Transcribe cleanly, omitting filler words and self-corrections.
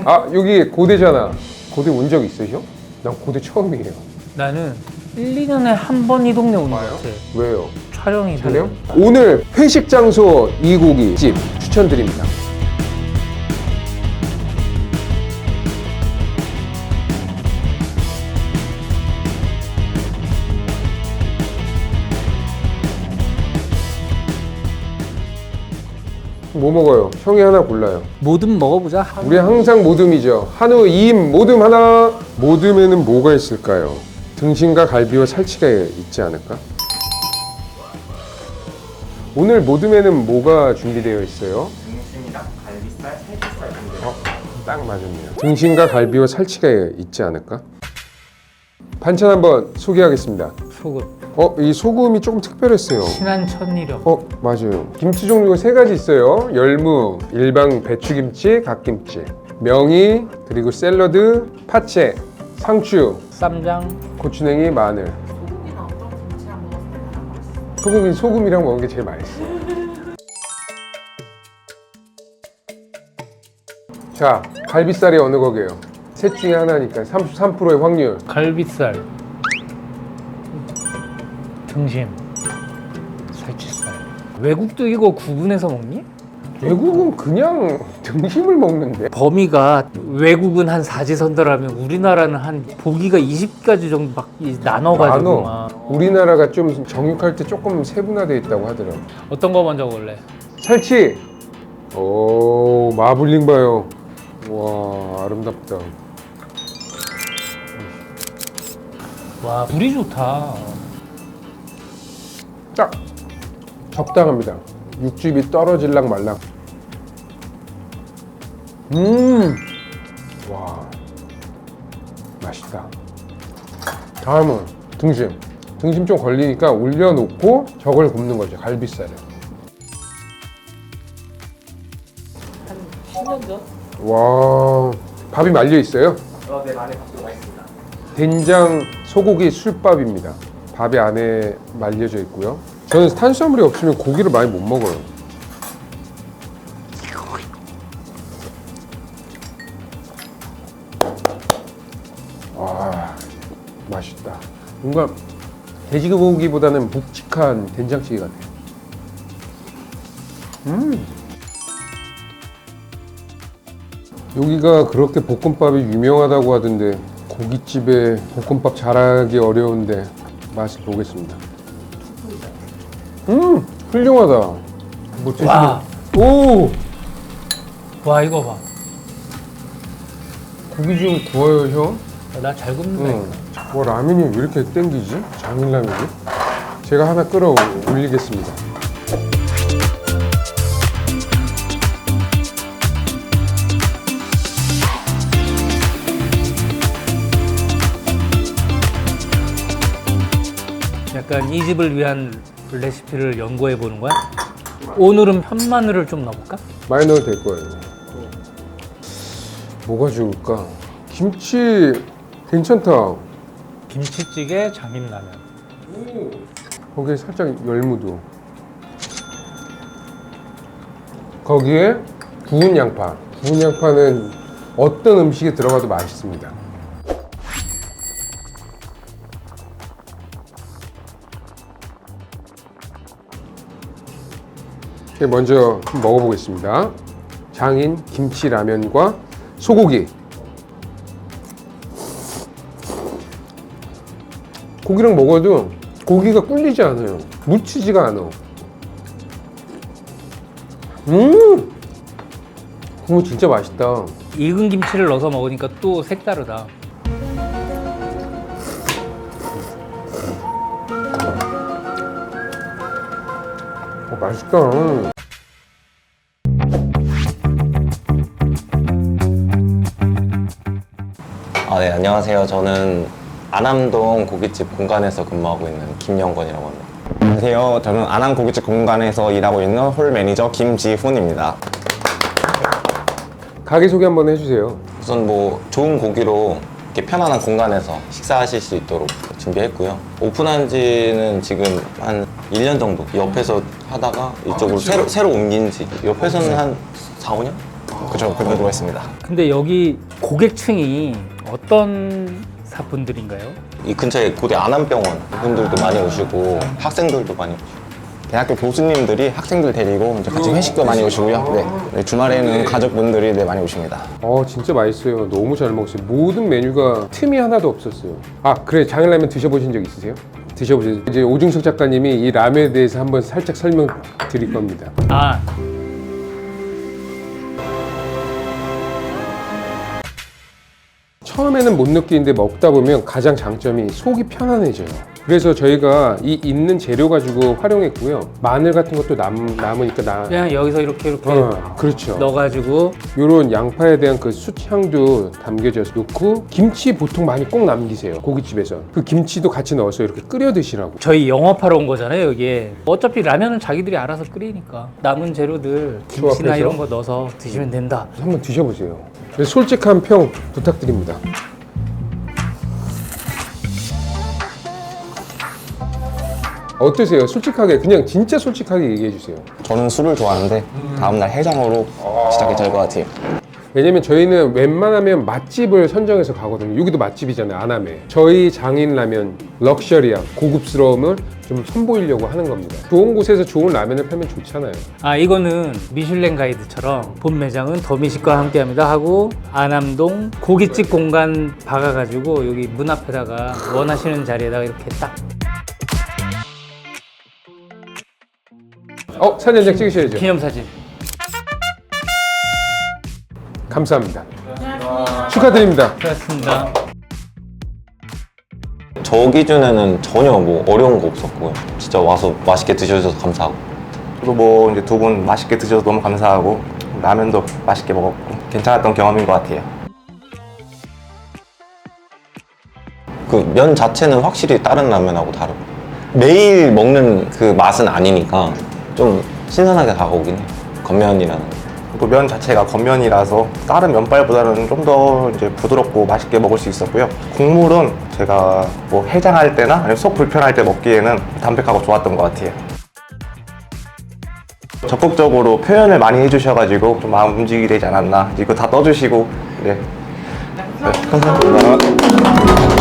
아, 여기 고대잖아. 고대 온 적 있으셔? 난 고대 처음이에요. 나는 1, 2년에 한 번 이 동네 오는 것 같아. 왜요? 촬영이 촬영? 오늘 회식 장소 이고기 집 추천드립니다. 뭐 먹어요? 형이 하나 골라요. 뭐든 먹어보자. 우리 항상 모듬이죠. 한우 2인 모듬 하나. 모듬에는 뭐가 있을까요? 등심과 갈비와 살치가 있지 않을까? 오늘 모듬에는 뭐가 준비되어 있어요? 등심이랑 갈비살, 살치살 준비되어 딱 맞았네요. 등심과 갈비와 살치가 있지 않을까? 반찬 한번 소개하겠습니다. 소금. 이 소금이 조금 특별했어요. 신한 천일염. 맞아요. 김치 종류가 3가지 있어요. 열무, 일반 배추김치, 갓김치, 명이, 그리고 샐러드, 파채, 상추, 쌈장. 고추냉이, 마늘. 소고기는 어떤 김치랑 먹었을 때 가장 맛있어요? 소금이랑 먹는 게 제일 맛있어. 자, 갈비살이 어느 거게요? 셋 중에 하나니까 33%의 확률. 갈비살. 등심. 살치살. 외국도 이거 구분해서 먹니? 외국은 그냥 등심을 먹는데. 범위가 외국은 한 사지선다라면 우리나라는 한 보기가 20가지 정도 막 나눠가지고 막. 우리나라가 좀 정육할 때 조금 세분화되어 있다고 하더라고. 어떤 거 먼저 먹을래? 살치. 오, 마블링 봐요. 와, 아름답다. 와, 불이 좋다. 딱 적당합니다. 육즙이 떨어질랑 말랑. 와, 맛있다. 다음은 등심. 등심 좀 걸리니까 올려놓고 저걸 굽는 거죠. 갈비살을. 한 10년 전? 와, 밥이 말려 있어요. 네, 안에 밥 들어가 있습니다. 된장 소고기 술밥입니다. 밥이 안에 말려져 있고요. 저는 탄수화물이 없으면 고기를 많이 못 먹어요. 와, 맛있다. 뭔가 돼지고기보다는 묵직한 된장찌개 같아요. 여기가 그렇게 볶음밥이 유명하다고 하던데 고깃집에 볶음밥 잘하기 어려운데 맛을 보겠습니다. 훌륭하다. 뭐 드시는? 와. 오, 와, 이거 봐. 고기 좀 구워요, 형. 나 잘 굽는다. 응. 뭐 라면이 왜 이렇게 땡기지? 장인라면이? 제가 하나 끓여 올리겠습니다. 약간 이 집을 위한 레시피를 연구해 보는 거야? 오늘은 편마늘을 좀 넣어볼까? 많이 넣어도 될 거예요. 뭐가 좋을까? 김치 괜찮다. 김치찌개, 장인라면. 거기에 살짝 열무도. 거기에 구운 양파. 구운 양파는 어떤 음식에 들어가도 맛있습니다. 먼저 한번 먹어보겠습니다. 장인 김치라면과 소고기. 고기랑 먹어도 고기가 꿀리지 않아요. 묻히지가 않아. 국물 진짜 맛있다. 익은 김치를 넣어서 먹으니까 또 색다르다. 맛있다. 네, 안녕하세요. 저는 안암동 고깃집 공간에서 근무하고 있는 김영건이라고 합니다. 안녕하세요. 저는 안암 고깃집 공간에서 일하고 있는 홀 매니저 김지훈입니다. 가게 소개 한번 해주세요. 우선 뭐 좋은 고기로 이렇게 편안한 공간에서 식사하실 수 있도록 준비했고요. 오픈한 지는 지금 한 1년 정도 옆에서 하다가 이쪽으로 새로 옮긴 지 옆에서는 한 4, 5년? 그죠, 그 정도가 있습니다. 근데 여기 고객층이 어떤 사분들인가요? 이 근처에 고대 안암병원 분들도 많이 오시고 학생들도 많이 오시고. 대학교 교수님들이 학생들 데리고 이제 같이 회식도 많이 오시고요. 네. 네, 주말에는 가족분들이 네, 많이 오십니다. 진짜 맛있어요. 너무 잘 먹었어요. 모든 메뉴가 틈이 하나도 없었어요. 그래, 장일라면 드셔보신 적 있으세요? 드셔보세요. 이제 오중석 작가님이 이 라면에 대해서 한번 살짝 설명드릴 겁니다. 처음에는 못 느끼는데 먹다 보면 가장 장점이 속이 편안해져요. 그래서 저희가 이 있는 재료 가지고 활용했고요. 마늘 같은 것도 남으니까 그냥 여기서 이렇게 그렇죠. 넣어가지고 요런 양파에 대한 그 숯향도 담겨져서 넣고, 김치 보통 많이 꼭 남기세요. 고깃집에서 그 김치도 같이 넣어서 이렇게 끓여 드시라고. 저희 영업하러 온 거잖아요 여기에. 어차피 라면은 자기들이 알아서 끓이니까 남은 재료들 김치나 조합해서? 이런 거 넣어서 드시면 된다. 한번 드셔보세요. 솔직한 평 부탁드립니다. 어떠세요? 솔직하게, 그냥 진짜 솔직하게 얘기해 주세요. 저는 술을 좋아하는데 다음날 해장으로 시작이 될 것 같아요. 왜냐면 저희는 웬만하면 맛집을 선정해서 가거든요. 여기도 맛집이잖아요, 안암에. 저희 장인라면 럭셔리함, 고급스러움을 좀 선보이려고 하는 겁니다. 좋은 곳에서 좋은 라면을 팔면 좋잖아요. 이거는 미슐랭 가이드처럼 본 매장은 더미식과 함께합니다 하고 안암동 고깃집 공간 박아가지고 여기 문 앞에다가 원하시는 자리에다가 이렇게 딱. 사진 한 장 찍으셔야죠. 기념사진. 감사합니다. 축하드립니다. 고맙습니다. 저 기준에는 전혀 뭐 어려운 거 없었고요. 진짜 와서 맛있게 드셔주셔서 감사하고. 저도 뭐 이제 두 분 맛있게 드셔서 너무 감사하고 라면도 맛있게 먹었고 괜찮았던 경험인 것 같아요. 그 면 자체는 확실히 다른 라면하고 다르고 매일 먹는 그 맛은 아니니까 좀 신선하게 다가오긴 해요. 겉면이라는. 그리고 면 자체가 겉면이라서 다른 면발보다는 좀 더 이제 부드럽고 맛있게 먹을 수 있었고요. 국물은 제가 뭐 해장할 때나 아니면 속 불편할 때 먹기에는 담백하고 좋았던 것 같아요. 적극적으로 표현을 많이 해주셔가지고 좀 마음 움직이게 되지 않았나. 이거 다 떠주시고, 네. 감사합니다.